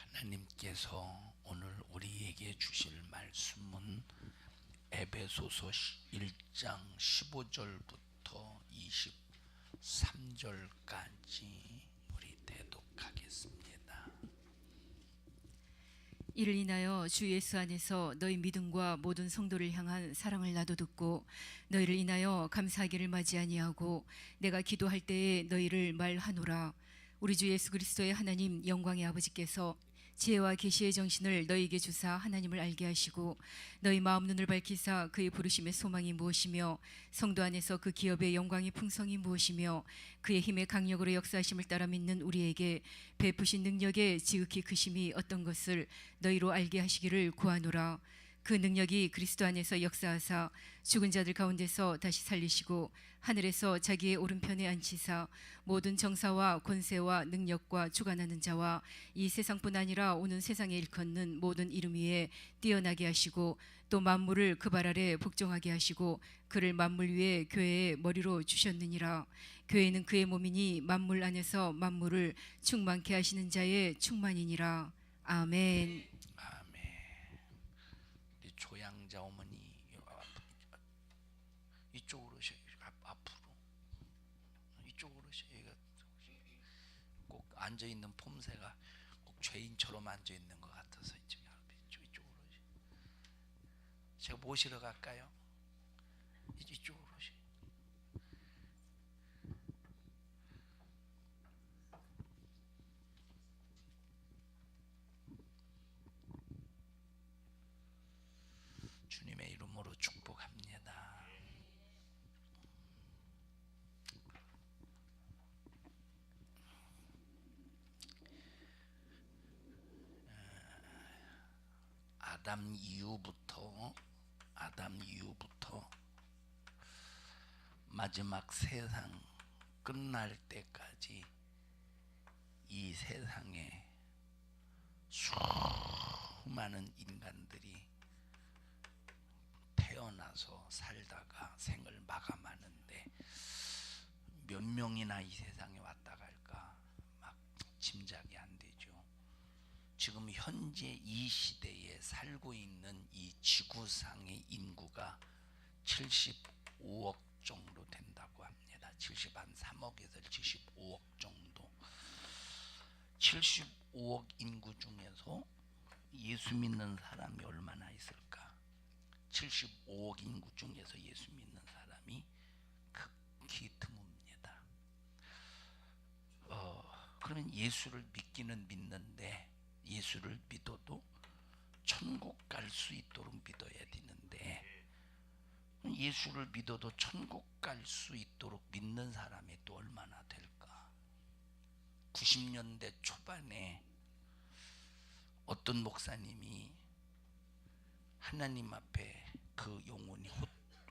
하나님께서 오늘 우리에게 주실 말씀은 에베소서 1장 15절부터 23절까지 우리 대독하겠습니다. 이를 인하여 주 예수 안에서 너희 믿음과 모든 성도를 향한 사랑을 나도 듣고 너희를 인하여 감사하기를 마지 아니하고 내가 기도할 때에 너희를 말하노라. 우리 주 예수 그리스도의 하나님 영광의 아버지께서 지혜와 계시의 정신을 너희에게 주사 하나님을 알게 하시고 너희 마음 눈을 밝히사 그의 부르심의 소망이 무엇이며 성도 안에서 그 기업의 영광이 풍성이 무엇이며 그의 힘의 강력으로 역사하심을 따라 믿는 우리에게 베푸신 능력의 지극히 크심이 어떤 것을 너희로 알게 하시기를 구하노라. 그 능력이 그리스도 안에서 역사하사 죽은 자들 가운데서 다시 살리시고 하늘에서 자기의 오른편에 앉히사 모든 정사와 권세와 능력과 주관하는 자와 이 세상뿐 아니라 오는 세상에 일컫는 모든 이름 위에 뛰어나게 하시고 또 만물을 그 발 아래 복종하게 하시고 그를 만물 위에 교회의 머리로 주셨느니라. 교회는 그의 몸이니 만물 안에서 만물을 충만케 하시는 자의 충만이니라. 아멘. 우리 조양자 어머니 이쪽으로 오셔요. 앞으로 이쪽으로 오셔요. 꼭 앉아 있는 폼새가 꼭 죄인처럼 앉아 있는 것 같아서 이쪽으로 오셔요. 제가 모시러 갈까요? 이쪽으로 오셔요. 주님의 이름으로 축복합니다. 아담 이후부터 마지막 세상 끝날 때까지 이 세상에 수많은 인간들이 태어나서 살다가 생을 마감하는데 몇 명이나 이 세상에 왔다 갈까 막 짐작이 안 되죠. 지금 현재 이 시대에 살고 있는 이 지구상의 인구가 75억 정도 된다고 합니다. 73억에서 75억 정도. 75억 인구 중에서 예수 믿는 사람이 얼마나 있을까? 75억 인구 중에서 예수 믿는 사람이 극히 드뭅니다. 그러면 예수를 믿기는 믿는데 예수를 믿어도 천국 갈 수 있도록 믿어야 되는데 예수를 믿어도 천국 갈 수 있도록 믿는 사람이 또 얼마나 될까? 90년대 초반에 어떤 목사님이 하나님 앞에 그 영혼이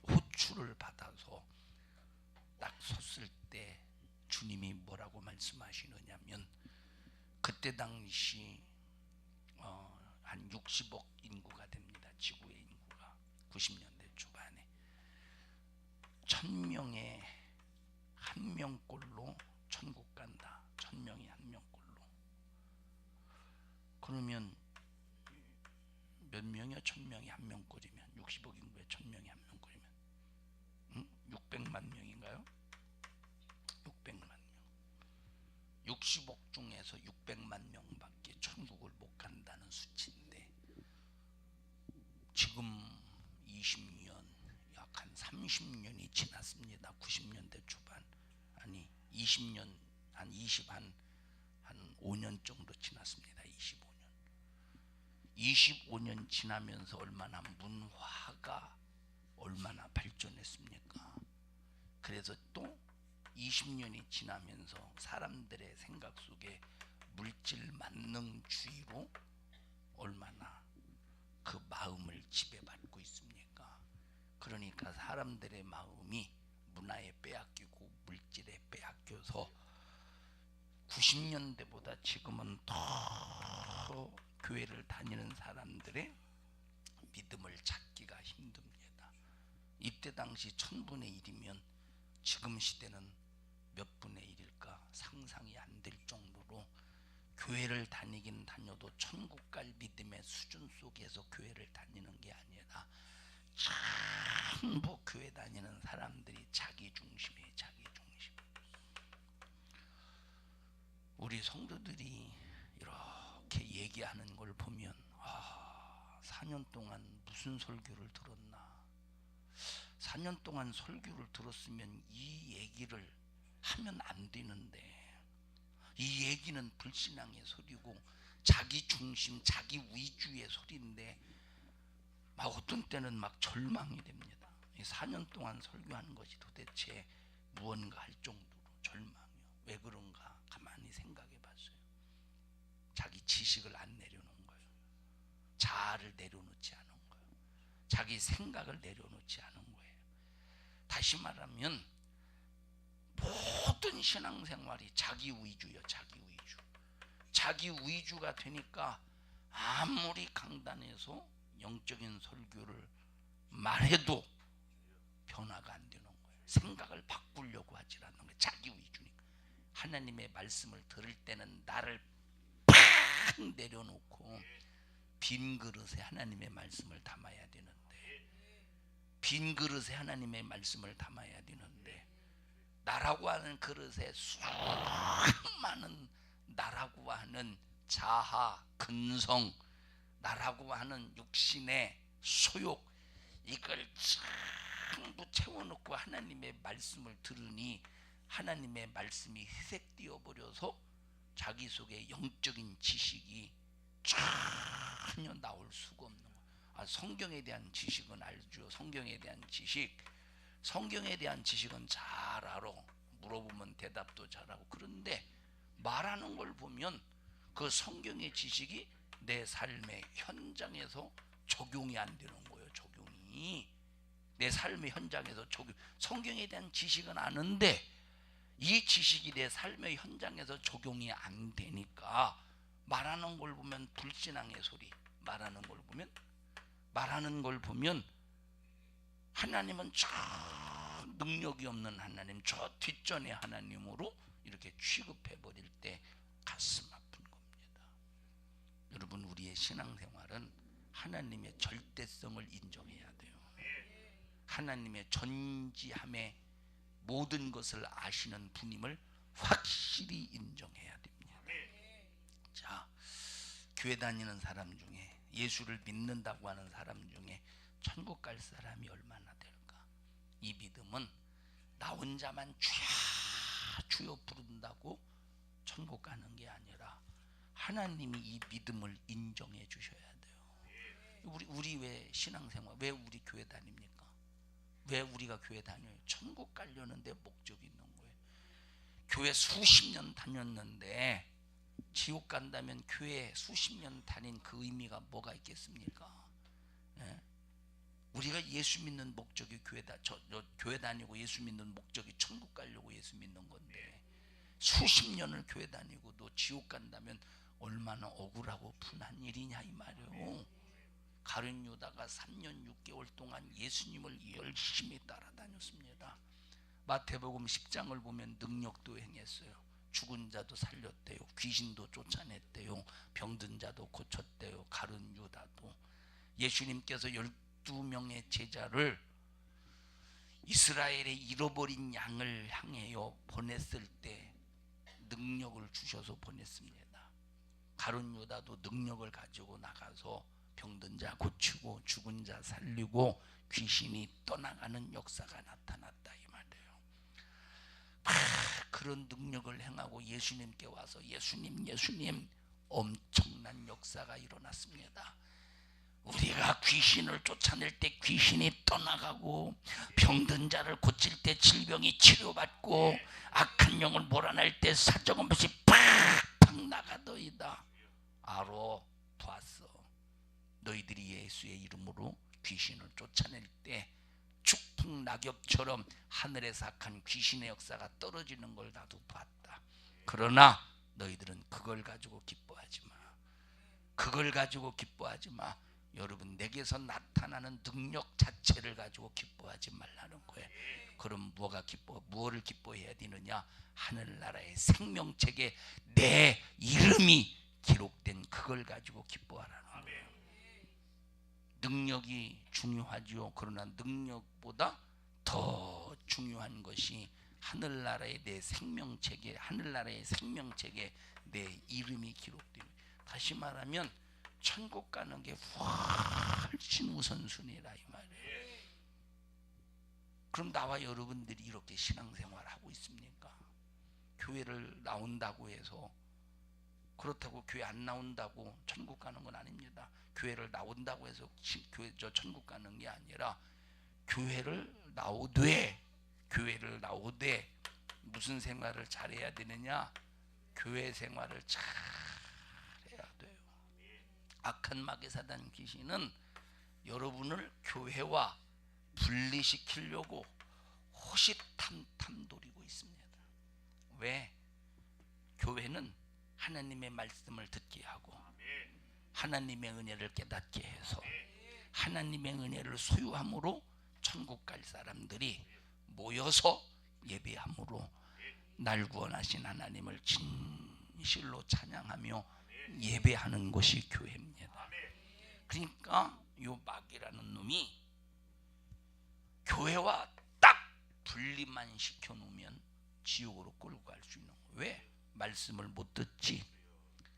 호출을 받아서 딱 섰을 때 주님이 뭐라고 말씀하시느냐면 그때 당시 한 60억 인구가 됩니다. 지구의 인구가 90년대 초반에 1000명에 한 명꼴로 천국 간다. 1000명이 한 명꼴로. 그러면 몇 명이야? 1000명이 한 명꼴이면 60억 인구에 1000명이 한 명꼴이면 600만 명인가요? 600만 명. 60억 중에서 600만 명밖에 천국을 못 간다는 수치인데 지금 20년 약 한 30년이 지났습니다. 90년대 초반 아니 20년 한 5년 정도 지났습니다. 25년 지나면서 얼마나 문화가 얼마나 발전했습니까? 그래서 또 20년이 지나면서 사람들의 생각 속에 물질 만능주의로 얼마나 그 마음을 지배받고 있습니까? 그러니까 사람들의 마음이 문화에 빼앗기고 물질에 빼앗겨서 90년대보다 지금은 더 교회를 다니는 사람들의 믿음을 찾기가 힘듭니다. 이때 당시 1000분의 1이면 지금 시대는 몇 분의 1일까 상상이 안 될 정도로 교회를 다니긴 다녀도 천국 갈 믿음의 수준 속에서 교회를 다니는 게 아니라 전부 교회 다니는 사람들이 자기 중심이에요. 자기 중심. 우리 성도들이 이렇게 얘기하는 걸 보면 4년 동안 무슨 설교를 들었나. 4년 동안 설교를 들었으면 이 얘기를 하면 안 되는데, 이 얘기는 불신앙의 소리고 자기 중심, 자기 위주의 소리인데 막 어떤 때는 막 절망이 됩니다. 4년 동안 설교하는 것이 도대체 무언가 할 정도로 절망이요. 왜 그런가 가만히 생각해 봤어요. 자기 지식을 안 내려놓은 거예요. 자아를 내려놓지 않은 거예요. 자기 생각을 내려놓지 않은 거예요. 다시 말하면 모든 신앙생활이 자기 위주예요. 자기 위주. 자기 위주가 되니까 아무리 강단에서 영적인 설교를 말해도 변화가 안 되는 거예요. 생각을 바꾸려고 하지 않는 거예요. 자기 위주니까. 하나님의 말씀을 들을 때는 나를 팍 내려놓고 빈 그릇에 하나님의 말씀을 담아야 되는데, 빈 그릇에 하나님의 말씀을 담아야 되는데, 나라고 하는 그릇에 수많은 나라고 하는 자아, 근성, 나라고 하는 육신의 소욕, 이걸 전부 채워놓고 하나님의 말씀을 들으니 하나님의 말씀이 희색되어 버려서 자기 속에 영적인 지식이 전혀 나올 수가 없는 거예요. 성경에 대한 지식은 알죠. 성경에 대한 지식, 성경에 대한 지식은 잘 알아. 물어보면 대답도 잘하고. 그런데 말하는 걸 보면 그 성경의 지식이 내 삶의 현장에서 적용이 안 되는 거예요. 적용이 내 삶의 현장에서 적용. 성경에 대한 지식은 아는데 이 지식이 내 삶의 현장에서 적용이 안 되니까 말하는 걸 보면 불신앙의 소리. 말하는 걸 보면 하나님은 저 능력이 없는 하나님, 저 뒷전의 하나님으로 이렇게 취급해 버릴 때 가슴 아픈 겁니다. 여러분, 우리의 신앙생활은 하나님의 절대성을 인정해야 돼요. 하나님의 전지함에 모든 것을 아시는 분임을 확실히 인정해야 됩니다. 자, 교회 다니는 사람 중에, 예수를 믿는다고 하는 사람 중에 천국 갈 사람이 얼마나 될까? 이 믿음은 나 혼자만 주야 주여 부른다고 천국 가는 게 아니라 하나님이 이 믿음을 인정해 주셔야 돼요. 우리 왜 신앙생활, 왜 우리 교회 다닙니까? 왜 우리가 교회 다녀요? 천국 가려는 데 목적이 있는 거예요. 교회 수십 년 다녔는데 지옥 간다면 교회 수십 년 다닌 그 의미가 뭐가 있겠습니까? 예? 우리가 예수 믿는 목적이 교회 다니고 예수 믿는 목적이 천국 가려고 예수 믿는 건데, 수십 년을 교회 다니고 너 지옥 간다면 얼마나 억울하고 분한 일이냐 이 말이에요. 가룟 유다가 3년 6개월 동안 예수님을 열심히 따라다녔습니다. 마태복음 10장을 보면 능력도 행했어요. 죽은 자도 살렸대요. 귀신도 쫓아냈대요. 병든 자도 고쳤대요. 가룟 유다도. 예수님께서 12명의 제자를 이스라엘의 잃어버린 양을 향하여 보냈을 때 능력을 주셔서 보냈습니다. 가룟 유다도 능력을 가지고 나가서 병든 자 고치고 죽은 자 살리고 귀신이 떠나가는 역사가 나타났다 이 말이에요. 그런 능력을 행하고 예수님께 와서 예수님 엄청난 역사가 일어났습니다. 우리가 귀신을 쫓아낼 때 귀신이 떠나가고, 병든 자를 고칠 때 질병이 치료받고, 악한 영을 몰아낼 때 사정없이 팍팍 나가더이다. 알어, 봤어. 너희들이 예수의 이름으로 귀신을 쫓아낼 때 축풍 낙엽처럼 하늘에서 악한 귀신의 역사가 떨어지는 걸 나도 봤다. 그러나 너희들은 그걸 가지고 기뻐하지 마. 그걸 가지고 기뻐하지 마. 여러분, 내게서 나타나는 능력 자체를 가지고 기뻐하지 말라는 거예요. 그럼 무엇을 기뻐해야 되느냐? 하늘나라의 생명책에 내 이름이 기록된 그걸 가지고 기뻐하라는 거예요. 능력이 중요하지요. 그러나 능력보다 더 중요한 것이 하늘나라의 내 생명책에, 하늘나라의 생명책에 내 이름이 기록되는. 다시 말하면 천국 가는 게 훨씬 우선순위라 이 말이에요. 그럼 나와 여러분들이 이렇게 신앙생활 하고 있습니까? 교회를 나온다고 해서, 그렇다고 교회 안 나온다고 천국 가는 건 아닙니다. 교회를 나온다고 해서 천국 가는 게 아니라, 교회를 나오되 무슨 생활을 잘해야 되느냐? 교회 생활을 잘 해야 돼요. 악한 마귀 사단 귀신은 여러분을 교회와 분리시키려고 호시탐탐 노리고 있습니다. 왜? 교회는 하나님의 말씀을 듣게 하고 하나님의 은혜를 깨닫게 해서 하나님의 은혜를 소유함으로 천국 갈 사람들이 모여서 예배함으로 날 구원하신 하나님을 진실로 찬양하며 예배하는 것이 교회입니다. 그러니까 요 마귀라는 놈이 교회와 딱 분리만 시켜놓으면 지옥으로 끌고 갈 수 있는 거예요. 왜? 말씀을 못 듣지,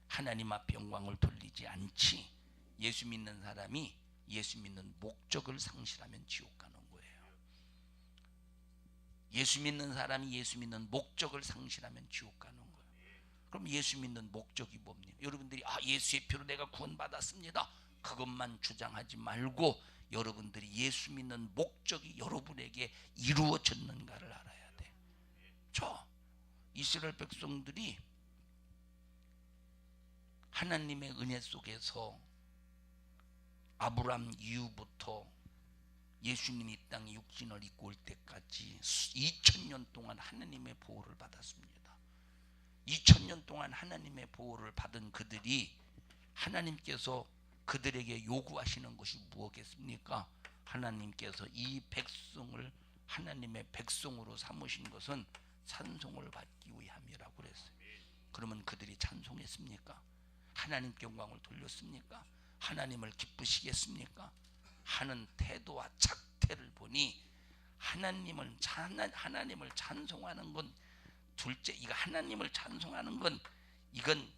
하나님 앞에 영광을 돌리지 않지. 예수 믿는 사람이 예수 믿는 목적을 상실하면 지옥 가는 거예요. 예수 믿는 사람이 예수 믿는 목적을 상실하면 지옥 가는 거예요. 그럼 예수 믿는 목적이 뭡니까? 여러분들이 예수의 피로 내가 구원받았습니다, 그것만 주장하지 말고 여러분들이 예수 믿는 목적이 여러분에게 이루어졌는가를 알아야 돼. 저 이스라엘 백성들이 하나님의 은혜 속에서 아브람 이후부터 예수님이 이 땅에 육신을 입고 올 때까지 2000년 동안 하나님의 보호를 받았습니다. 2000년 동안 하나님의 보호를 받은 그들이, 하나님께서 그들에게 요구하시는 것이 무엇겠습니까? 하나님께서 이 백성을 하나님의 백성으로 삼으신 것은 찬송을 받기 위함이라고 그랬어요. 그러면 그들이 찬송했습니까? 하나님께 영광을 돌렸습니까? 하나님을 기쁘시겠습니까? 하는 태도와 작태를 보니 하나님을 찬송하는 건 둘째, 이거 하나님을 찬송하는 건 이건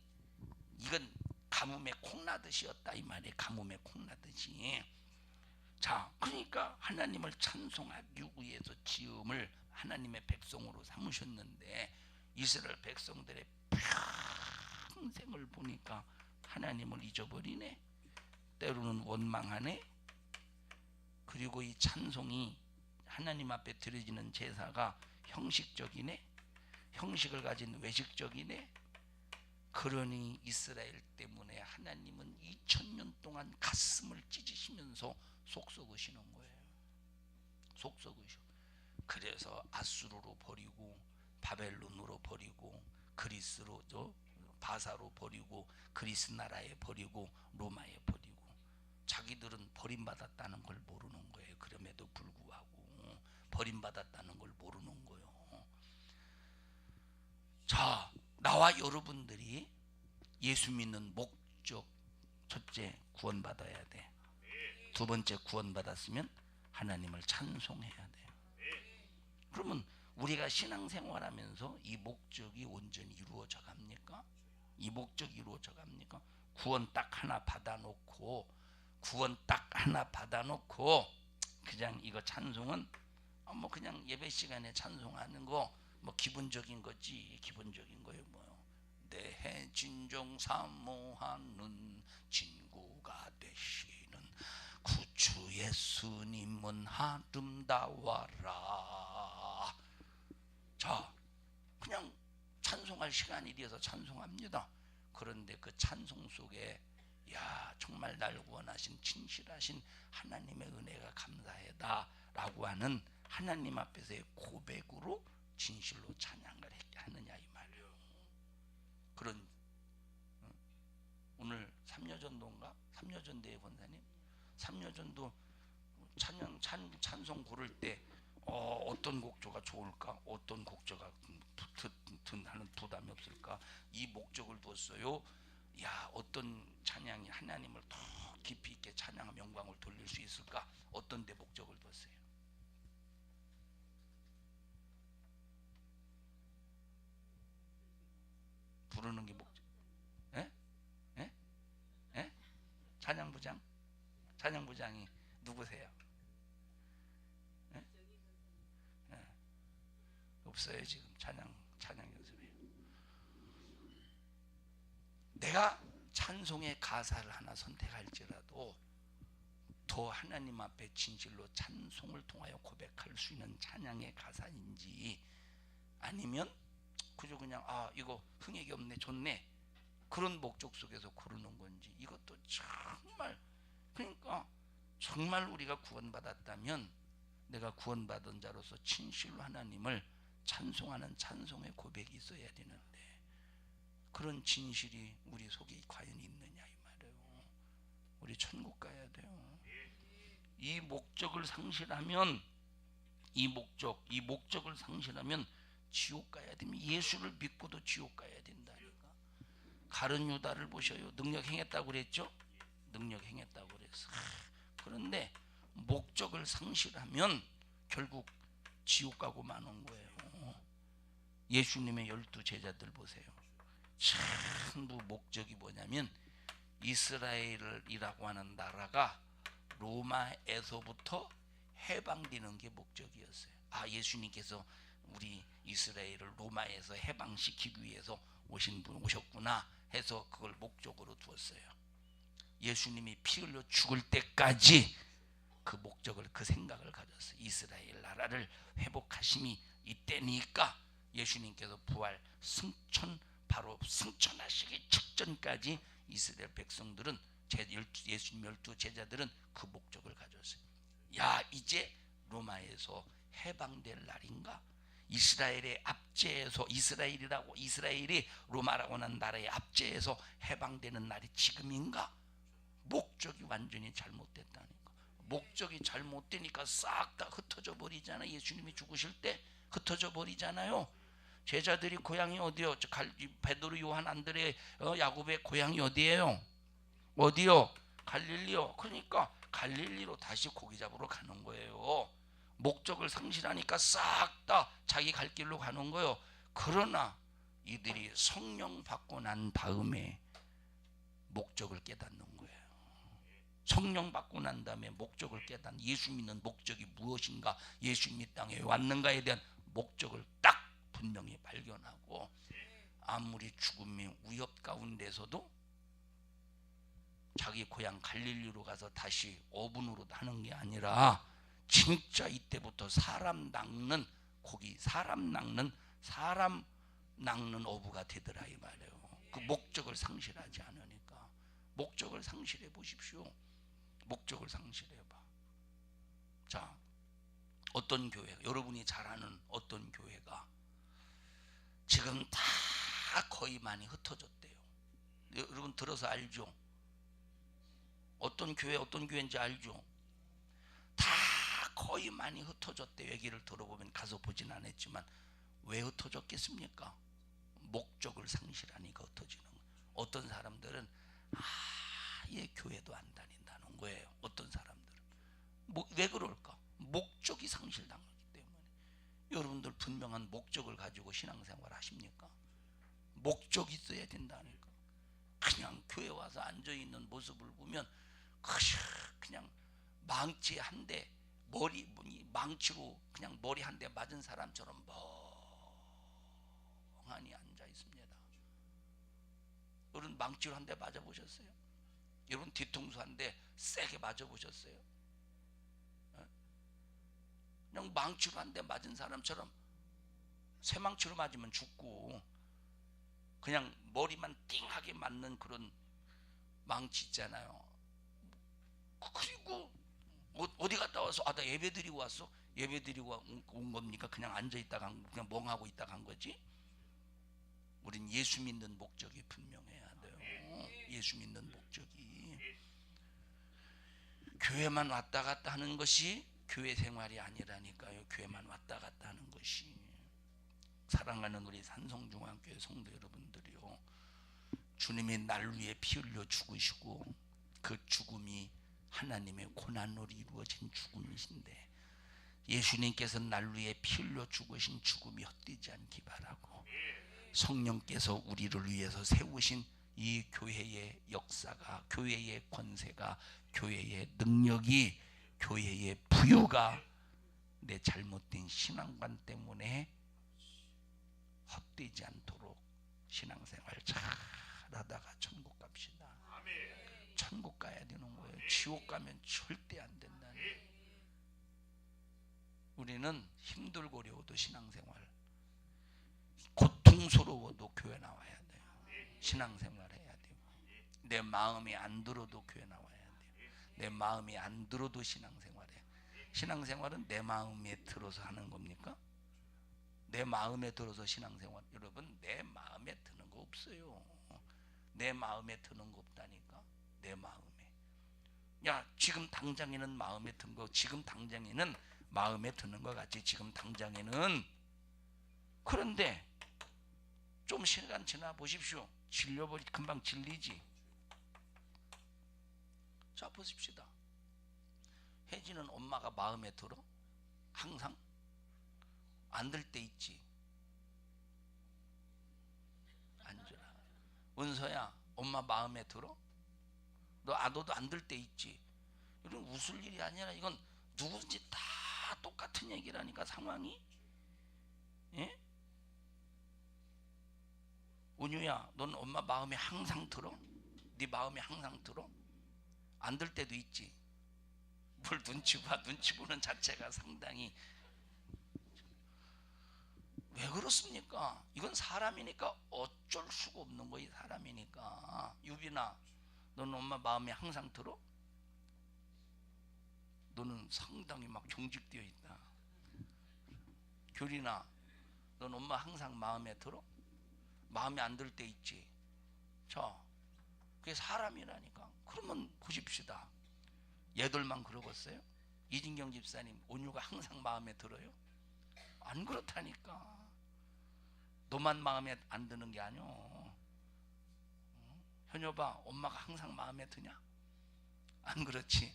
가뭄에 콩나듯이었다 이 말이에요. 가뭄에 콩나듯이. 자, 그러니까 하나님을 찬송하기 위해서 지음을 하나님의 백성으로 삼으셨는데 이스라엘 백성들의 평생을 보니까 하나님을 잊어버리네, 때로는 원망하네. 그리고 이 찬송이 하나님 앞에 드려지는 제사가 형식적이네, 형식을 가진 외식적이네. 그러니 이스라엘 때문에 하나님은 2000년 동안 가슴을 찢으시면서 속 썩으시는 거예요. 속 썩으셔. 그래서 아수르로 버리고 바벨론으로 버리고 그리스로 바사로 버리고 그리스 나라에 버리고 로마에 버리고, 자기들은 버림받았다는 걸 모르는 거예요. 그럼에도 불구하고 버림받았다는 걸 모르는 거예요. 자, 나와 여러분들이 예수 믿는 목적, 첫째 구원받아야 돼. 두 번째 구원받았으면 하나님을 찬송해야 돼. 그러면 우리가 신앙생활하면서 이 목적이 온전히 이루어져 갑니까? 이 목적이 이루어져 갑니까? 구원 딱 하나 받아놓고 그냥 이거 찬송은 뭐 그냥 예배 시간에 찬송하는 거 뭐 기본적인 거지. 기본적인 거예요. 뭐요? 내 진정 사모하는 친구가 되시는 구주 예수님은 아름다워라. 자, 그냥 찬송할 시간이 되어서 찬송합니다. 그런데 그 찬송 속에 정말 날 구원하신 진실하신 하나님의 은혜가 감사하다 라고 하는 하나님 앞에서의 고백으로 진실로 찬양을 하느냐 이 말이에요. 그런 오늘 삼여전도인가? 삼여전도의 권사님, 삼여전도 찬송 고를 때 어떤 곡조가 좋을까? 어떤 곡조가 하는 부담이 없을까? 이 목적을 두었어요. 야, 어떤 찬양이 하나님을 더 깊이 있게 찬양하며 영광을 돌릴 수 있을까? 어떤 데 목적을 뒀어요? 부르는 게 목적. 예? 예? 예? 찬양부장? 찬양부장이 누구세요? 예? 예. 없어요 지금. 찬양 연습이에요. 내가 찬송의 가사를 하나 선택할지라도 더 하나님 앞에 진실로 찬송을 통하여 고백할 수 있는 찬양의 가사인지, 아니면 그저 그냥 이거 흥액이 없네 좋네 그런 목적 속에서 고르는 건지, 이것도 정말, 그러니까 정말 우리가 구원받았다면 내가 구원받은 자로서 진실로 하나님을 찬송하는 찬송의 고백이 있어야 되는데, 그런 진실이 우리 속에 과연 있느냐 이 말이에요. 우리 천국 가야 돼요. 이 목적을 상실하면, 이 목적을 상실하면 지옥 가야 됩니다. 예수를 믿고도 지옥 가야 된다니까. 가룟 유다를 보셔요. 능력 행했다고 그랬죠? 능력 행했다고 그랬어. 그런데 목적을 상실하면 결국 지옥 가고 마는 거예요. 예수님의 12 제자들 보세요. 전부 목적이 뭐냐면 이스라엘이라고 하는 나라가 로마에서부터 해방되는 게 목적이었어요. 예수님께서 우리 이스라엘을 로마에서 해방시키기 위해서 오셨구나 해서 그걸 목적으로 두었어요. 예수님이 피 흘려 죽을 때까지 그 목적을, 그 생각을 가졌어요. 이스라엘 나라를 회복하심이 이때니까 예수님께서 부활 바로 승천하시기 직전까지 이스라엘 백성들은, 예수님 12 제자들은 그 목적을 가졌어요. 야, 이제 로마에서 해방될 날인가? 이스라엘의 압제에서, 이스라엘이 로마라고 하는 나라의 압제에서 해방되는 날이 지금인가? 목적이 완전히 잘못됐다니까. 목적이 잘못되니까 싹 다 흩어져 버리잖아요. 예수님이 죽으실 때 흩어져 버리잖아요. 제자들이 고향이 어디요? 베드로, 요한, 안드레, 야곱의 고향이 어디예요? 어디요? 갈릴리요. 그러니까 갈릴리로 다시 고기 잡으러 가는 거예요. 목적을 상실하니까 싹 다 자기 갈 길로 가는 거예요. 그러나 이들이 성령 받고 난 다음에 목적을 깨닫는 거예요. 성령 받고 난 다음에 목적을 깨닫는, 예수 믿는 목적이 무엇인가, 예수님 이 땅에 왔는가에 대한 목적을 딱 분명히 발견하고, 아무리 죽음의 위협 가운데서도 자기 고향 갈릴리로 가서 다시 어분으로 하는 게 아니라 진짜 이때부터 사람 낚는 어부가 되더라 이 말이에요. 그 목적을 상실하지 않으니까. 목적을 상실해 보십시오. 목적을 상실해봐. 자, 어떤 교회가, 여러분이 잘 아는 어떤 교회가 지금 다 거의 많이 흩어졌대요. 여러분 들어서 알죠? 어떤 교회인지 알죠? 다 거의 많이 흩어졌대. 얘기를 들어보면, 가서 보진 않았지만 왜 흩어졌겠습니까? 목적을 상실하니까 흩어지는 거예요. 어떤 사람들은 아예 교회도 안 다닌다는 거예요. 어떤 사람들은 왜 그럴까? 목적이 상실당하기 때문에. 여러분들 분명한 목적을 가지고 신앙생활 하십니까? 목적이 있어야 된다니까. 그냥 교회 와서 앉아있는 모습을 보면 그냥 망치 한 대, 망치로 그냥 머리 한 대 맞은 사람처럼 멍하니 앉아 있습니다. 여러분 망치로 한 대 맞아 보셨어요? 여러분 뒤통수 한 대 세게 맞아 보셨어요? 그냥 망치로 한 대 맞은 사람처럼, 쇠망치로 맞으면 죽고 그냥 머리만 띵하게 맞는 그런 망치 있잖아요. 그리고 어디 갔다 와서 나 예배 드리고 왔어? 예배 드리고 온 겁니까? 그냥 앉아있다가 그냥 멍하고 있다가 한 거지? 우린 예수 믿는 목적이 분명해야 돼요. 예수 믿는 목적이. 교회만 왔다 갔다 하는 것이 교회 생활이 아니라니까요. 교회만 왔다 갔다 하는 것이. 사랑하는 우리 산성중앙교회 성도 여러분들이요, 주님이 날 위해 피 흘려 죽으시고 그 죽음이 하나님의 고난으로 이루어진 죽음이신데 예수님께서 날 위해 피 흘려 죽으신 죽음이 헛되지 않기 바라고 성령께서 우리를 위해서 세우신 이 교회의 역사가, 교회의 권세가, 교회의 능력이, 교회의 부유가 내 잘못된 신앙관 때문에 헛되지 않도록 신앙생활 잘 하다가 천국 갑시다. 천국 가야 되는 거예요. 지옥 가면 절대 안 된다는 거예요. 우리는 힘들고 어려워도 신앙생활, 고통스러워도 교회 나와야 돼요. 신앙생활 해야 되고, 내 마음이 안 들어도 교회 나와야 돼요. 내 마음이 안 들어도 신앙생활해. 신앙생활은 내 마음에 들어서 하는 겁니까? 내 마음에 들어서 신앙생활. 여러분, 내 마음에 드는 거 없어요. 내 마음에 드는 거 없다니까. 내 마음에. 야, 지금 당장에는 마음에 든 거, 지금 당장에는 마음에 드는 것 같지. 지금 당장에는. 그런데 좀 시간 지나 보십시오. 질려버리, 금방 질리지. 자, 보십시다. 혜진은 엄마가 마음에 들어? 항상? 안 들 때 있지. 앉아라. 은서야, 엄마 마음에 들어? 너도 안 들 때 있지. 이건 웃을 일이 아니라 이건 누구든지 다 똑같은 얘기라니까, 상황이. 예? 은유야, 넌 엄마 마음에 항상 들어? 네 마음에 항상 들어? 안 들 때도 있지. 뭘 눈치 봐. 눈치 보는 자체가 상당히. 왜 그렇습니까? 이건 사람이니까 어쩔 수가 없는 거지. 사람이니까. 유빈아, 너는 엄마 마음에 항상 들어? 너는 상당히 막 경직되어 있다. 교린아, 넌 엄마 항상 마음에 들어? 마음에 안 들 때 있지. 자, 그게 사람이라니까. 그러면 보십시다. 얘들만 그러겠어요? 이진경 집사님, 온유가 항상 마음에 들어요? 안 그렇다니까. 너만 마음에 안 드는 게 아니오. 현여봐, 엄마가 항상 마음에 드냐? 안 그렇지.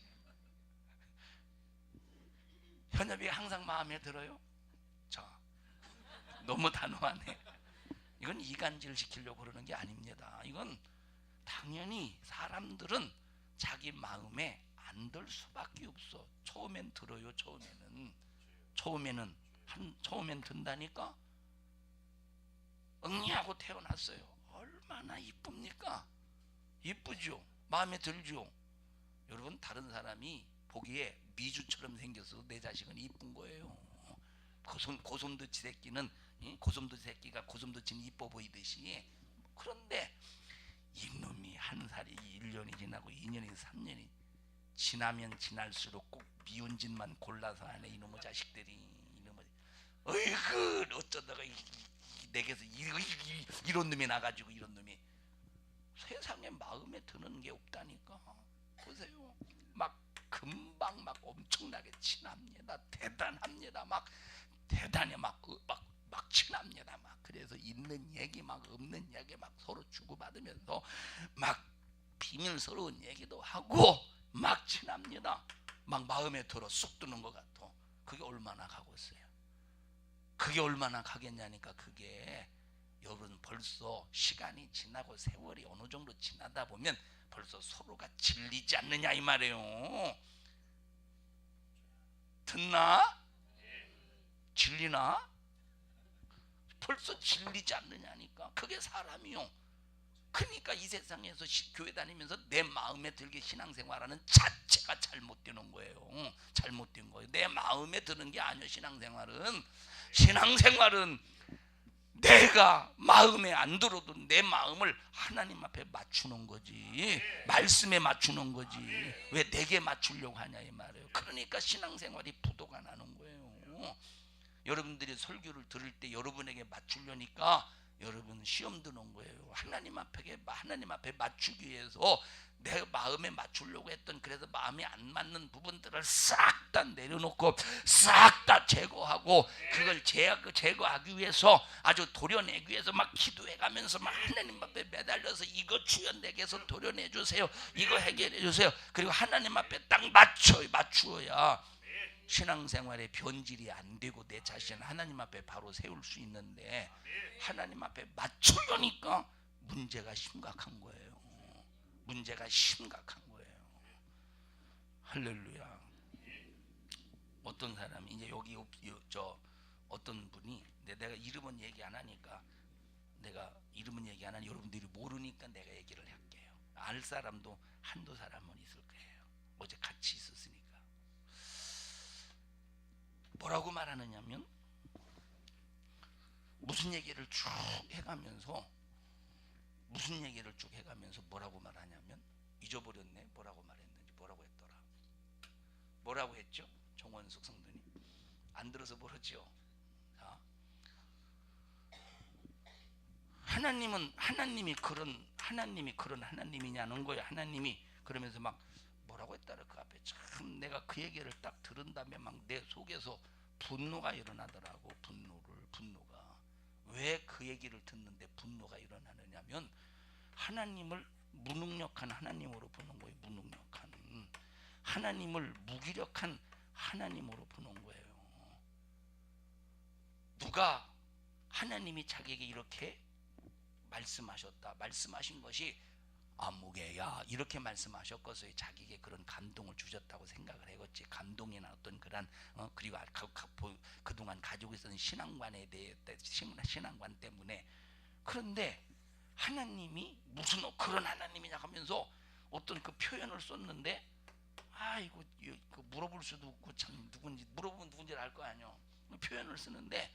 현엽이가 항상 마음에 들어요? 자, 너무 단호하네. 이건 이간질 시키려고 그러는 게 아닙니다. 이건 당연히 사람들은 자기 마음에 안 들 수밖에 없어. 처음엔 들어요. 처음엔 든다니까. 응애하고 태어났어요. 얼마나 이쁩니까? 이쁘죠? 마음에 들죠? 여러분, 다른 사람이 보기에 미주처럼 생겨서 내 자식은 이쁜 거예요. 고솜도치 새끼는, 고솜도치 새끼가 고솜도치는 이뻐 보이듯이. 그런데 이놈이 한 살이 1년이 지나고 2년이 3년이 지나면 지날수록 꼭 미운 짓만 골라서 하네. 이놈의 자식들이. 어이구, 어쩌다가 내게서 이런 놈이 나가지고. 이런 놈이 세상에 마음에 드는 게 없다니까. 보세요. 막 금방 막 엄청나게 친합니다. 대단합니다. 막 대단해. 막 친합니다. 막 그래서 있는 얘기 막 없는 얘기 막 서로 주고받으면서 막 비밀스러운 얘기도 하고 막 친합니다. 막 마음에 들어 쑥 드는 것 같아. 그게 얼마나 가고 있어요. 그게 얼마나 가겠냐니까. 그게 여러분, 벌써 시간이 지나고 세월이 어느 정도 지나다 보면 벌써 서로가 질리지 않느냐 이 말이에요. 듣나? 질리나? 벌써 질리지 않느냐니까. 그게 사람이요. 그러니까 이 세상에서 교회 다니면서 내 마음에 들게 신앙생활하는 자체가 잘못되는 거예요. 잘못된 거예요. 내 마음에 드는 게 아니에요. 신앙생활은 내가 마음에 안 들어도 내 마음을 하나님 앞에 맞추는 거지. 말씀에 맞추는 거지. 왜 내게 맞추려고 하냐 이 말이에요. 그러니까 신앙생활이 부도가 나는 거예요. 여러분들이 설교를 들을 때 여러분에게 맞추려니까 여러분 시험 드는 거예요. 하나님 앞에 맞추기 위해서 내 마음에 맞추려고 했던, 그래서 마음에 안 맞는 부분들을 싹 다 내려놓고 싹 다 제거하고, 그걸 제거하기 위해서, 아주 도려내기 위해서 막 기도해가면서 막 하나님 앞에 매달려서 이거 주여 내게서 도려내 주세요, 이거 해결해 주세요. 그리고 하나님 앞에 딱 맞추어야 신앙생활에 변질이 안 되고 내 자신을 하나님 앞에 바로 세울 수 있는데, 하나님 앞에 맞추려니까 문제가 심각한 거예요. 문제가 심각한 거예요. 할렐루야. 어떤 사람이 이제 여기 어떤 분이, 내가 이름은 얘기 안 하니까, 여러분들이 모르니까 내가 얘기를 할게요. 알 사람도 한두 사람은 있을 거예요. 어제 같이 있었으니까. 뭐라고 말하느냐면, 무슨 얘기를 쭉 해가면서 뭐라고 말하냐면, 잊어버렸네. 뭐라고 말했는지. 뭐라고 했더라. 뭐라고 했죠? 정원숙 성도님 안 들어서 모르죠. 자, 하나님이 그런 하나님이냐는 거예요. 하나님이 그러면서 막 뭐라고 했더라. 그 앞에 참 내가 그 얘기를 딱 들은 다음에 막 내 속에서 분노가 일어나더라고. 분노가 왜 그 얘기를 듣는데 분노가 일어나느냐면, 하나님을 무능력한 하나님으로 보는 거예요. 무능력한 하나님을, 무기력한 하나님으로 보는 거예요. 누가 하나님이 자기에게 이렇게 말씀하신 것이 아무개야 이렇게 말씀하셨거든요. 자기에게 그런 감동을 주셨다고 생각을 해겠지. 감동이나 어떤 그런 그리고 그동안 가지고 있었던 신앙관에 대해 신앙관 때문에. 그런데 하나님이 무슨 그런 하나님이냐 하면서 어떤 그 표현을 썼는데, 이거 물어볼 수도 없고, 참 누군지 물어보면 누군지를 알 거 아니요. 표현을 쓰는데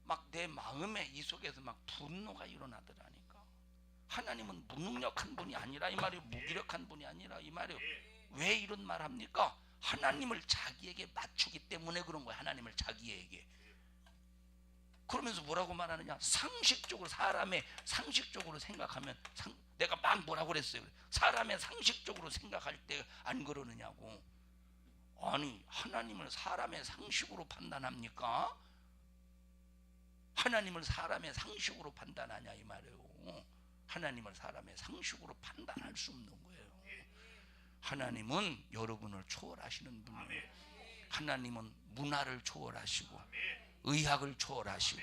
막 내 마음에 이 속에서 막 분노가 일어나더라니까. 하나님은 무능력한 분이 아니라 이 말이에요. 무기력한 분이 아니라 이 말이에요. 왜 이런 말 합니까? 하나님을 자기에게 맞추기 때문에 그런 거예요. 하나님을 자기에게. 그러면서 뭐라고 말하느냐? 사람의 상식적으로 생각하면, 내가 막 뭐라고 그랬어요. 사람의 상식적으로 생각할 때 안 그러느냐고. 아니, 하나님을 사람의 상식으로 판단합니까? 하나님을 사람의 상식으로 판단하냐 이 말이에요. 하나님을 사람의 상식으로 판단할 수 없는 거예요. 하나님은 여러분을 초월하시는 분이에요. 하나님은 문화를 초월하시고, 의학을 초월하시고,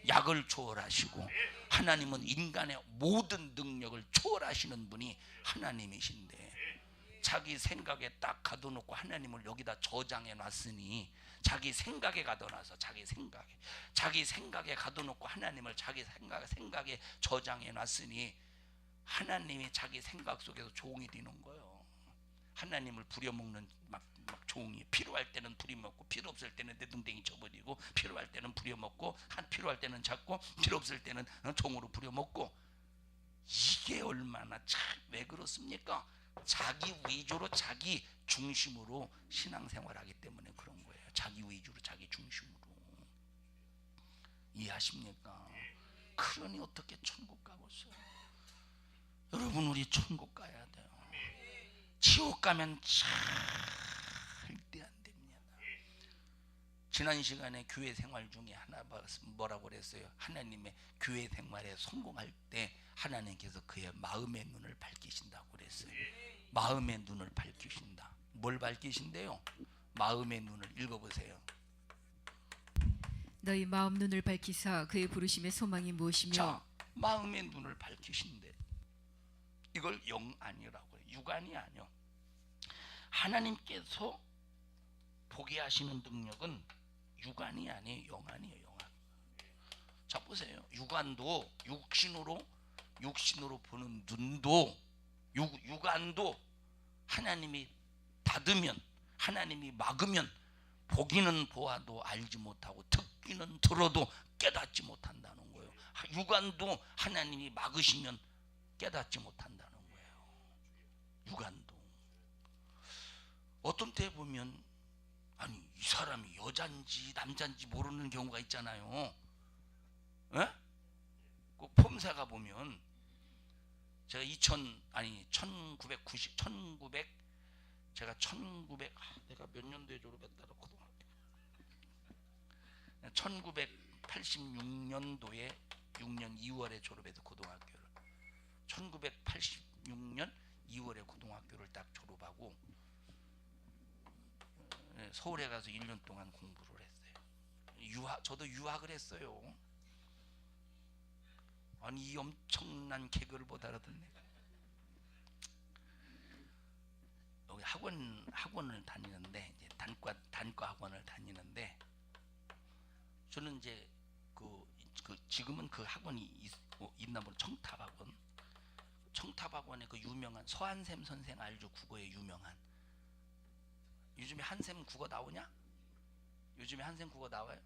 약을 초월하시고, 하나님은 인간의 모든 능력을 초월하시는 분이 하나님이신데, 자기 생각에 딱 가둬놓고 하나님을 여기다 저장해 놨으니, 자기 생각에 가둬놔서 자기 생각에 가둬놓고 하나님을 자기 생각에 저장해 놨으니, 하나님이 자기 생각 속에서 종이 되는 거예요. 하나님을 부려먹는 막 종이, 필요할 때는 부려먹고, 필요 없을 때는 내등댕이 쳐버리고, 필요할 때는 부려먹고, 필요할 때는 잡고, 필요 없을 때는 종으로 부려먹고. 이게 얼마나 참 왜 그렇습니까? 자기 위주로 자기 중심으로 신앙생활하기 때문에 그런 거예요. 자기 위주로 자기 중심으로. 이해하십니까? 그러니 어떻게 천국 가겠어요? 여러분, 우리 천국 가야 돼요. 지옥 가면 절대 안 됩니다. 지난 시간에 교회 생활 중에 하나 뭐라고 그랬어요? 하나님의 교회 생활에 성공할 때 하나님께서 그의 마음의 눈을 밝히신다고 그랬어요. 마음의 눈을 밝히신다. 뭘 밝히신대요? 마음의 눈을 읽어보세요. 너희 마음 눈을 밝히사 그의 부르심의 소망이 무엇이며. 자, 마음의 눈을 밝히신대. 이걸 영 아니라고 해요. 육안이 아니요. 하나님께서 보게 하시는 능력은 육안이 아니에요. 영안이에요. 영안. 자, 보세요. 육안도 육신으로 보는 눈도, 육안도 하나님이 닫으면, 하나님이 막으면 보기는 보아도 알지 못하고, 듣기는 들어도 깨닫지 못한다는 거예요. 육안도 하나님이 막으시면 깨닫지 못한다는 거예요. 육안도. 어떤 때 보면, 아니, 이 사람이 여잔지 남잔지 모르는 경우가 있잖아요. 에? 그 폼사가 보면 제가 1900 제가 1900 내가 몇 년도에 졸업했다고 고등학교 1986년도에 6년 2월에 졸업해서 고등학교를 1986년 2월에 고등학교를 딱 졸업하고 서울에 가서 1년 동안 공부를 했어요. 저도 유학을 했어요. 아니 이 엄청난 개그를 못 알아듣네. 여기 학원을 다니는데 이제 단과 학원을 다니는데 저는 이제 지금은 그 학원이 있나 모르 청탑학원에 그 유명한 서한샘 선생 알죠? 국어에 유명한. 요즘에 한샘 국어 나오냐? 요즘에 한샘 국어 나와요?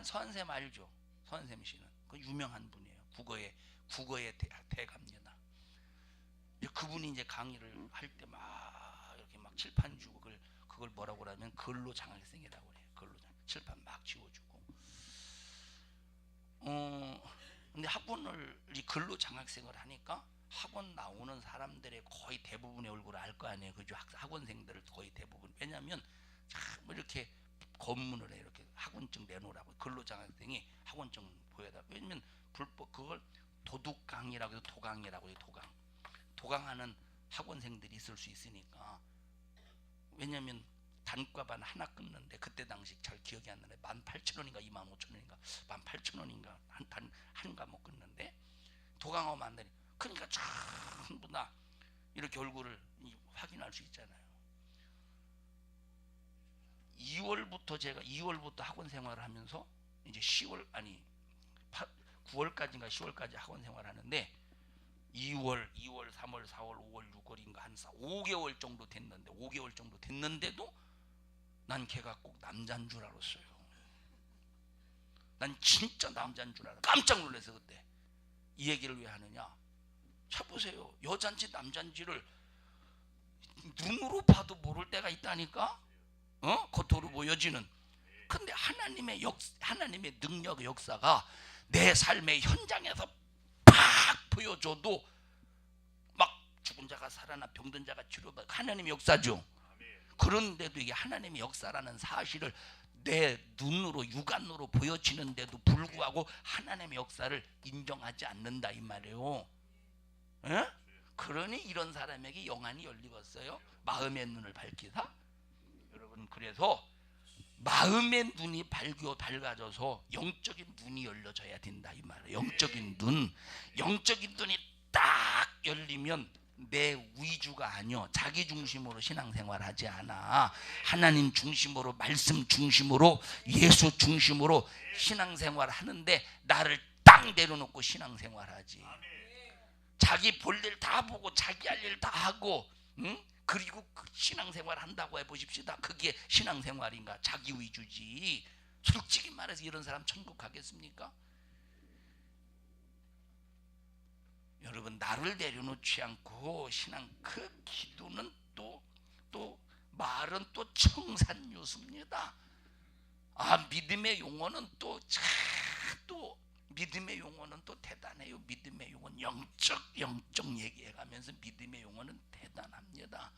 서한샘 알죠? 서한샘 씨는 그 유명한 분이에요. 국어의 대가입니다. 그분이 이제 강의를 할 때 막 이렇게 막 칠판 주고 그걸 뭐라고 하면 근로 장학생이라고 해요. 칠판 막 지워주고. 근데 이 근로 장학생을 하니까 학원 나오는 사람들의 거의 대부분의 얼굴을 알 거 아니에요. 그죠? 학원생들을 거의 대부분. 왜냐하면 참 이렇게 검문을 해. 이렇게 학원증 내놓으라고. 근로 장학생이 학원증 보여달라고. 왜냐면 불법 그걸 도둑강이라고 해서 도강이라고 해요. 도강하는 학원생들이 있을 수 있으니까. 왜냐면 단과반 하나 끊는데 그때 당시 잘 기억이 안 나네. 18,000원인가 25,000원인가 18,000원인가 한 과목 끊는데 도강하면 안 되니. 그러니까 전부 다 이렇게 얼굴을 확인할 수 있잖아요. 2월부터 학원 생활을 하면서 이제 9월까지인가 10월까지 학원 생활을 하는데 2월, 3월, 4월, 5월, 6월인가 한 5개월 정도 됐는데도 난 걔가 꼭 남자인 줄 알았어요. 난 진짜 남자인 줄 알았어요. 깜짝 놀라서 그때. 이 얘기를 왜 하느냐? 자 보세요. 여잔지 남잔지를 눈으로 봐도 모를 때가 있다니까. 겉으로 보여지는. 근데 하나님의 능력 역사가 내 삶의 현장에서 팍 보여줘도 막 죽은 자가 살아나 병든 자가 치료받고 하나님의 역사죠. 그런데도 이게 하나님의 역사라는 사실을 내 눈으로 육안으로 보여지는데도 불구하고 하나님의 역사를 인정하지 않는다 이 말이에요. 에? 그러니 이런 사람에게 영안이 열리겠어요? 마음의 눈을 밝히사? 여러분 그래서 마음의 눈이 밝아져서 영적인 눈이 열려져야 된다 이 말이에요. 영적인 눈이 딱 열리면 내 위주가 아니요 자기 중심으로 신앙생활하지 않아. 하나님 중심으로 말씀 중심으로 예수 중심으로 신앙생활하는데 나를 딱 내려놓고 신앙생활하지. 자기 볼 일 다 보고 자기 할 일 다 하고 그리고 신앙생활 한다고 해보십시다. 그게 신앙생활인가? 자기 위주지. 솔직히 말해서 이런 사람 천국 가겠습니까? 여러분 나를 내려놓지 않고 그 기도는 또 말은 또 청산유수입니다. 믿음의 용어는 또 믿음의 용어는 또 대단해요. 믿음의 용어는 영적 얘기해가면서 믿음의 용어는 대단합니다.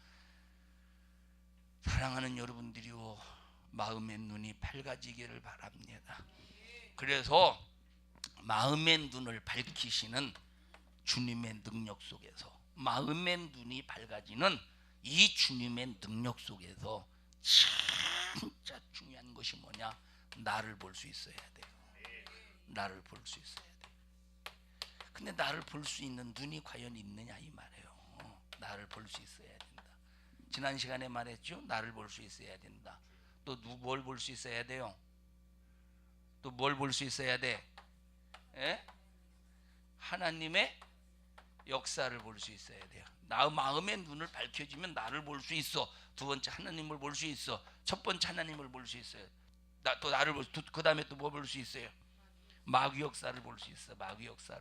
사랑하는 여러분들이요, 마음의 눈이 밝아지기를 바랍니다. 그래서 마음의 눈을 밝히시는 주님의 능력 속에서, 마음의 눈이 밝아지는 이 주님의 능력 속에서 진짜 중요한 것이 뭐냐? 나를 볼 수 있어야 돼요. 나를 볼 수 있어야 돼. 근데 나를 볼 수 있는 눈이 과연 있느냐 이 말이에요. 나를 볼 수 있어야 된다. 지난 시간에 말했죠. 나를 볼 수 있어야 된다. 또 뭘 볼 수 있어야 돼요? 또 뭘 볼 수 있어야 돼? 하나님의 역사를 볼 수 있어야 돼요. 나 마음의 눈을 밝혀지면 나를 볼 수 있어. 두 번째 하나님을 볼 수 있어. 첫 번째 하나님을 볼 수 있어요. 또 나를 볼. 그 다음에 또 뭐 볼 수 있어요? 마귀 역사를 볼 수 있어. 마귀 역사.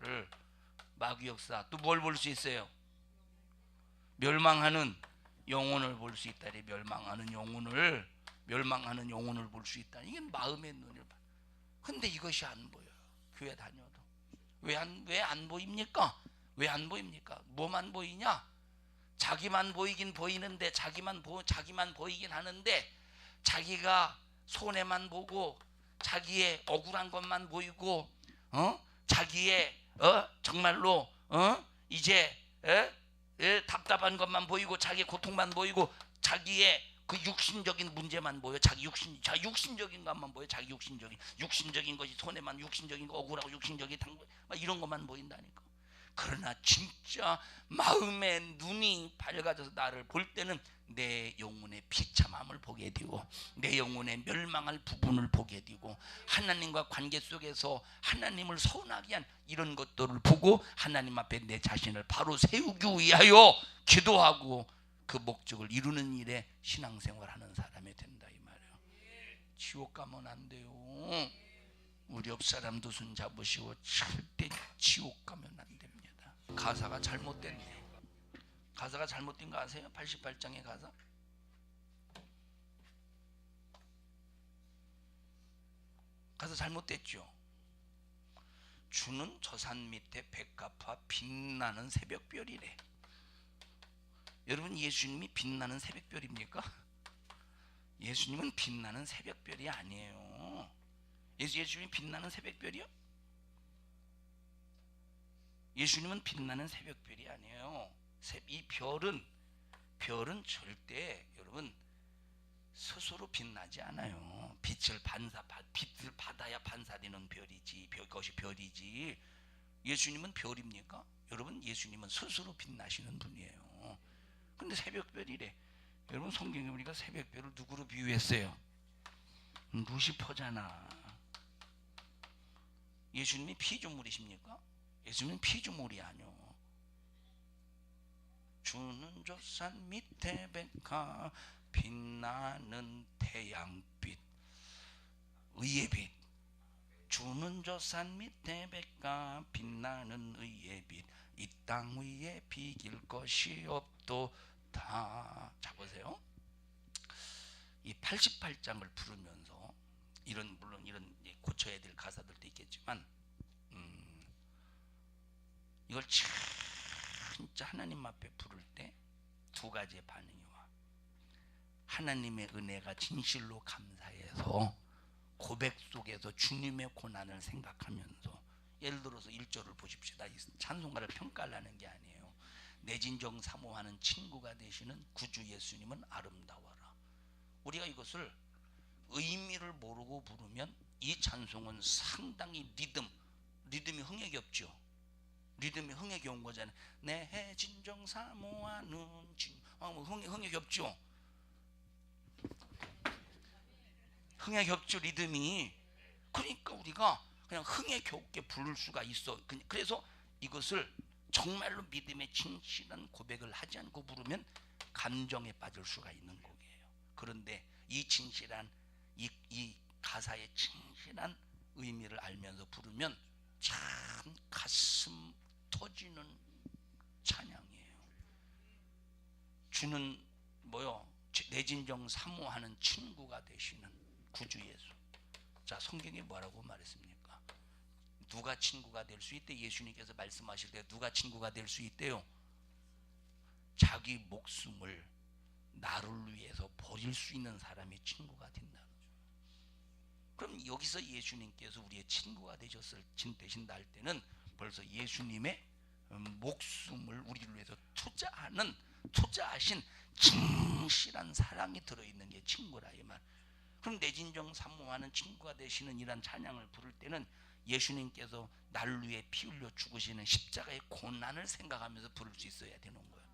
또 뭘 볼 수 있어요? 멸망하는 영혼을 볼 수 있다. 멸망하는 영혼을 볼 수 있다. 이게 마음의 눈을 봐. 근데 이것이 안 보여요. 교회 다녀도. 왜 안 보입니까? 왜 안 보입니까? 뭐만 보이냐? 자기만 보이긴 보이는데 자기만 보이긴 하는데 자기가 손해만 보고 자기의 억울한 것만 보이고 자기의 정말로 이제 답답한 것만 보이고 자기의 고통만 보이고 자기의 그 육신적인 문제만 보여. 자기 육신적인 것만 보여. 자기 육신적인 것이 손해만, 육신적인 거 억울하고 육신적인 당분 이런 것만 보인다니까. 그러나 진짜 마음의 눈이 밝아져서 나를 볼 때는 내 영혼의 비참함을 보게 되고 내 영혼의 멸망할 부분을 보게 되고 하나님과 관계 속에서 하나님을 서운하게 한 이런 것들을 보고 하나님 앞에 내 자신을 바로 세우기 위하여 기도하고 그 목적을 이루는 일에 신앙생활하는 사람이 된다 이 말이에요. 지옥 가면 안 돼요. 우리 옆 사람도 손 잡으시고 절대 지옥 가면 안 됩니다. 가사가 잘못됐네. 가사가 잘못된 거 아세요? 88장의 가사. 가사 잘못됐죠. 주는 저 산 밑에 백합화 빛나는 새벽별이래. 여러분, 예수님이 빛나는 새벽별입니까? 예수님은 빛나는 새벽별이 아니에요. 예수님이 빛나는 새벽별이요? 예수님은 빛나는 새벽별이 아니에요. 이 별은 절대 여러분 스스로 빛나지 않아요. 빛을 받아야 반사되는 별이지. 그것이 별이지. 예수님은 별입니까? 여러분, 예수님은 스스로 빛나시는 분이에요. 근데 새벽별이래. 여러분, 성경에 우리가 새벽별을 누구로 비유했어요? 루시퍼잖아. 예수님이 피조물이십니까? 예수님은 피조물이 아니요. 주는 저 산 밑에 백합 빛나는 태양빛, 의의 빛. 주는 저 산 밑에 백합 빛나는 의의 빛. 이 땅 위에 비길 것이 없도다. 자 보세요. 이 88장을 부르면서 물론 이런 고쳐야 될 가사들도 있겠지만 이걸 진짜 하나님 앞에 부를 때 두 가지의 반응이 와. 하나님의 은혜가 진실로 감사해서 고백 속에서 주님의 고난을 생각하면서, 예를 들어서 1절을 보십시다. 이 찬송가를 평가하려는 게 아니에요. 내 진정 사모하는 친구가 되시는 구주 예수님은 아름다워라. 우리가 이것을 의미를 모르고 부르면 이 찬송은 상당히 리듬이 흥역이 없죠. 리듬이 흥역이 온 거잖아요. 내 진정 사모하는 흥역이 없죠. 흥역이 없죠, 리듬이. 그러니까 우리가 그냥 흥역이 없게 부를 수가 있어. 그래서 이것을 정말로 믿음의 진실한 고백을 하지 않고 부르면 감정에 빠질 수가 있는 곡이에요. 그런데 이 진실한 이 가사의 진실한 의미를 알면서 부르면 참 가슴 터지는 찬양이에요. 주는 내 진정 사모하는 친구가 되시는 구주 예수. 자, 성경에 뭐라고 말했습니까? 누가 친구가 될 수 있대? 예수님께서 말씀하실 때 누가 친구가 될 수 있대요? 자기 목숨을 나를 위해서 버릴 수 있는 사람이 친구가 된다. 그럼 여기서 예수님께서 우리의 친구가 되신다 할 때는 벌써 예수님의 목숨을 우리를 위해서 투자하신 진실한 사랑이 들어있는 게 친구라 이 말. 그럼 내 진정 사모하는 친구가 되시는 이란 찬양을 부를 때는 예수님께서 나를 위해 피 흘려 죽으시는 십자가의 고난을 생각하면서 부를 수 있어야 되는 거예요.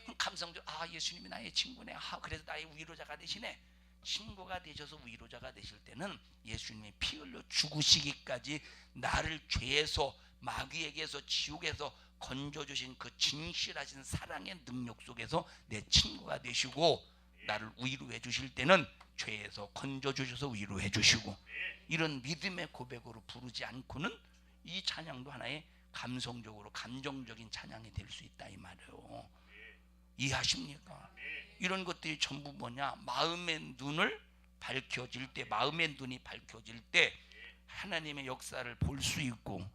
그럼 감성적으로 예수님이 나의 친구네. 그래서 나의 위로자가 되시네. 친구가 되셔서 위로자가 되실 때는 예수님이 피 흘려 죽으시기까지 나를 죄에서, 마귀에게서, 지옥에서 건져주신 그 진실하신 사랑의 능력 속에서 내 친구가 되시고, 나를 위로해 주실 때는 죄에서 건져주셔서 위로해 주시고, 이런 믿음의 고백으로 부르지 않고는 이 찬양도 하나의 감성적으로 감정적인 찬양이 될 수 있다 이 말이에요. 이해하십니까? 이런 것들이 전부 뭐냐? 마음의 눈이 밝혀질 때 하나님의 역사를 볼 수 있고,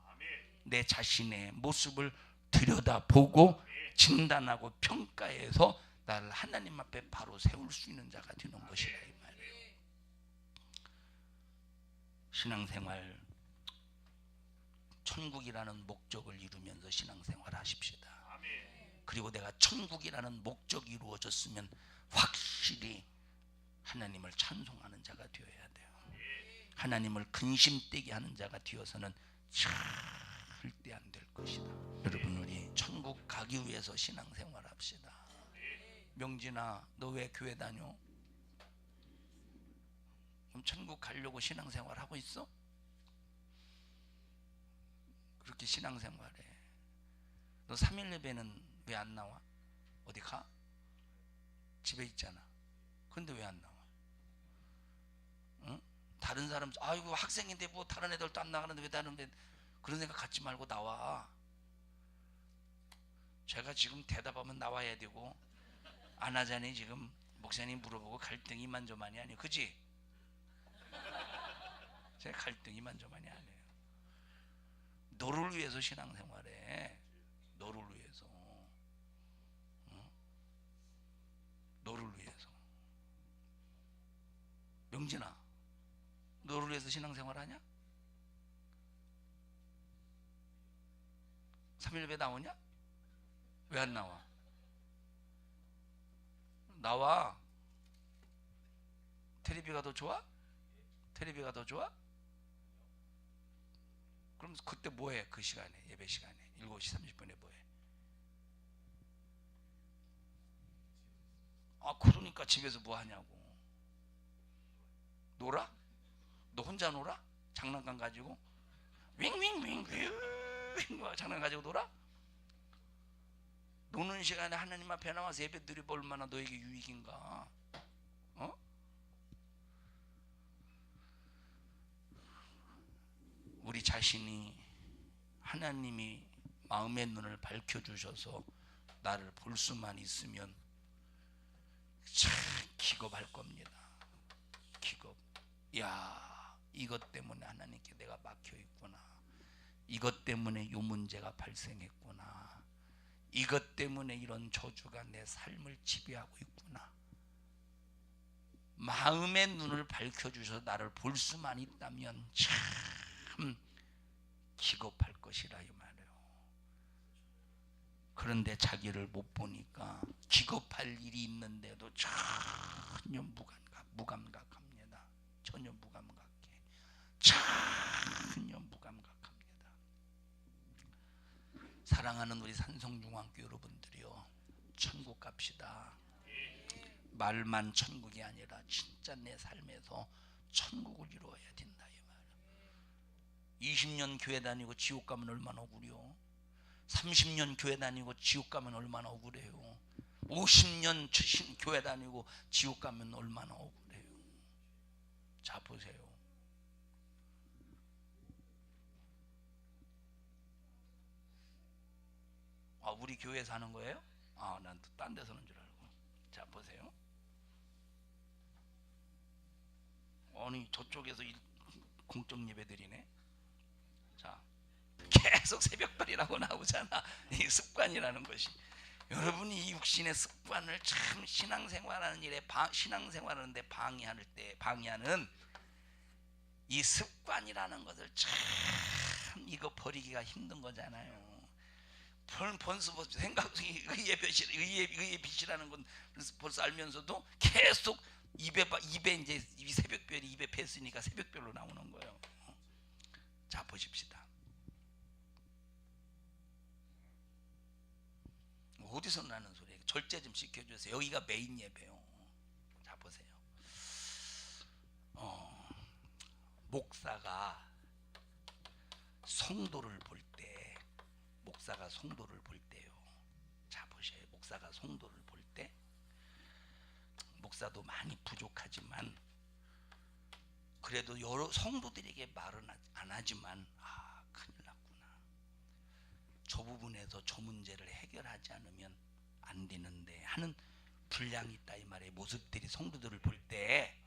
내 자신의 모습을 들여다보고 진단하고 평가해서 나를 하나님 앞에 바로 세울 수 있는 자가 되는 것이라 이 말이에요. 신앙생활 천국이라는 목적을 이루면서 신앙생활 하십시다. 그리고 내가 천국이라는 목적이 이루어졌으면 확실히 하나님을 찬송하는 자가 되어야 돼요. 하나님을 근심되게 하는 자가 되어서는 절대 안 될 것이다. 여러분, 우리 천국 가기 위해서 신앙생활 합시다. 명진아, 너 왜 교회 다녀? 그럼 천국 가려고 신앙생활 하고 있어? 그렇게 신앙생활해. 너 3일 예배는 왜 안 나와? 어디 가? 집에 있잖아. 근데 왜 안 나와? 응? 다른 사람, 아이고 학생인데 뭐 다른 애들도 안 나가는데 왜 다른 애, 그런 생각 갖지 말고 나와. 제가 지금 대답하면 나와야 되고 안 하자니 지금 목사님 물어보고 갈등이 이만저만이 아니에요. 그지? 제가 갈등이 이만저만이 아니에요. 너를 위해서 신앙생활해. 너를 위해서. 너를 위해서. 명진아, 너를 위해서 신앙생활 하냐? 3일 예배 나오냐? 왜 안 나와? 나와. 테레비가 더 좋아? 테레비가 더 좋아? 그럼 그때 뭐해? 그 시간에, 예배 시간에 7시 30분에 뭐해? 아, 그러니까 집에서 뭐 하냐고. 놀아? 너 혼자 놀아? 장난감 가지고 윙윙윙윙 장난감 가지고 놀아? 노는 시간에 하나님 앞에 나와서 예배 드리면 얼마나 너에게 유익인가? 어? 우리 자신이 하나님이 마음의 눈을 밝혀주셔서 나를 볼 수만 있으면 참 기겁할 겁니다. 기겁. 야, 이것 때문에 하나님께 내가 막혀 있구나. 이것 때문에 요 문제가 발생했구나. 이것 때문에 이런 저주가 내 삶을 지배하고 있구나. 마음의 눈을 밝혀주셔서 나를 볼 수만 있다면 참 기겁할 것이라 이 말이에요. 그런데 자기를 못 보니까 기겁할 일이 있는데도 전혀 무감각합니다. 전혀 무감각해. 전혀 무감각합니다. 사랑하는 우리 산성중앙교 여러분들이요, 천국 갑시다. 말만 천국이 아니라 진짜 내 삶에서 천국을 이루어야 된다 이 말이에요. 20년 교회 다니고 지옥 가면 얼마나 억울해요. 30년 교회 다니고 지옥 가면 얼마나 억울해요. 50년 교회 다니고 지옥 가면 얼마나 억울해요. 자, 보세요. 아, 우리 교회에서 하는 거예요? 아, 난 또 딴 데서 하는 줄 알고. 자, 보세요. 아니, 저쪽에서 공적 예배 드리네. 자, 계속 새벽발이라고 나오잖아. 이 습관이라는 것이. 여러분이 이 육신의 습관을 참 신앙생활하는 일에 신앙생활하는데 방해하는 이 습관이라는 것을 참 이거 버리기가 힘든 거잖아요. 벌써 의의 빛이라는 건 벌써 알면서도 계속 입에 이제 이 새벽별이 입에 뱄으니까 새벽별로 나오는 거예요. 자, 보십시다. 어디서 나는 소리예요? 절제 좀 시켜주세요. 여기가 메인 예배요. 자, 보세요. 목사가 성도를 볼 때요. 자, 보세요. 목사가 성도를 볼 때, 목사도 많이 부족하지만 그래도 여러 성도들에게 말은 안 하지만 큰일 났구나. 저 부분에서 저 문제를 해결하지 않으면 안 되는데 하는 분량이 있다 이 말이에요. 모습들이 성도들을 볼 때.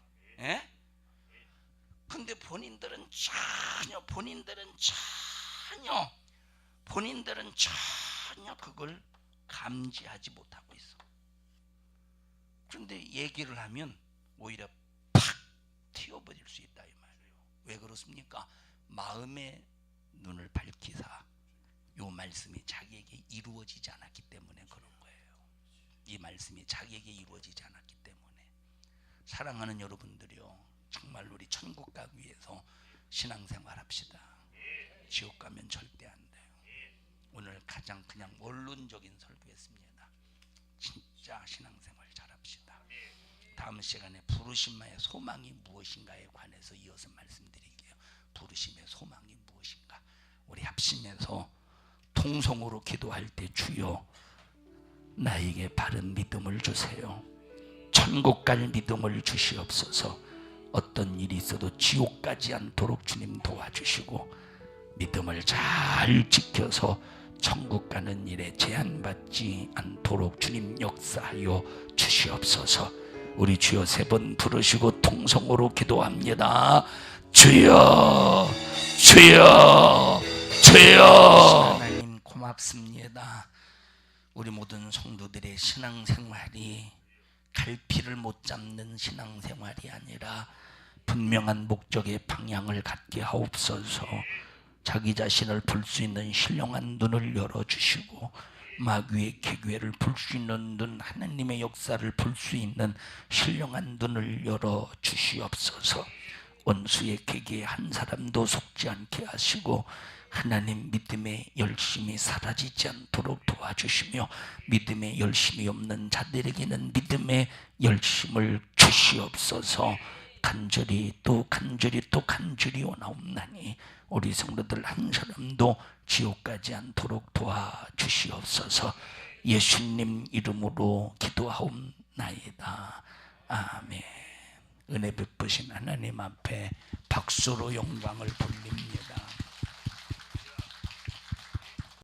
근데 본인들은 전혀 본인들은 전혀 그걸 감지하지 못하고 있어. 그런데 얘기를 하면 오히려 팍 튀어버릴 수 있다 이 말이에요. 왜 그렇습니까? 마음의 눈을 밝히사 이 말씀이 자기에게 이루어지지 않았기 때문에 그런 거예요. 이 말씀이 자기에게 이루어지지 않았기 때문에. 사랑하는 여러분들이요, 정말 우리 천국 가기 위해서 신앙생활 합시다. 지옥 가면 절대 안 돼요. 오늘 가장 그냥 원론적인 설교했습니다. 진짜 신앙생활 잘합시다. 다음 시간에 부르심의 소망이 무엇인가에 관해서 이어서 말씀드릴게요. 부르심의 소망이 무엇인가. 우리 합심해서 통성으로 기도할 때 주여 나에게 바른 믿음을 주세요. 천국 갈 믿음을 주시옵소서. 어떤 일이 있어도 지옥 가지 않도록 주님 도와주시고 믿음을 잘 지켜서 천국 가는 일에 제한받지 않도록 주님 역사하여 주시옵소서. 우리 주여 세 번 부르시고 통성으로 기도합니다. 주여 주여 주여. 하나님 고맙습니다. 우리 모든 성도들의 신앙생활이 갈피를 못 잡는 신앙생활이 아니라 분명한 목적의 방향을 갖게 하옵소서. 자기 자신을 볼 수 있는 신령한 눈을 열어주시고 마귀의 기괴를 볼 수 있는 눈, 하나님의 역사를 볼 수 있는 신령한 눈을 열어주시옵소서. 원수의 계기에 한 사람도 속지 않게 하시고 하나님 믿음의 열심이 사라지지 않도록 도와주시며 믿음의 열심이 없는 자들에게는 믿음의 열심을 주시옵소서. 간절히 또 간절히 또 간절히 원하옵나니 우리 성도들 한 사람도 지옥 가지 않도록 도와주시옵소서. 예수님 이름으로 기도하옵나이다. 아멘. 은혜 베푸신 하나님 앞에 박수로 영광을 돌립니다.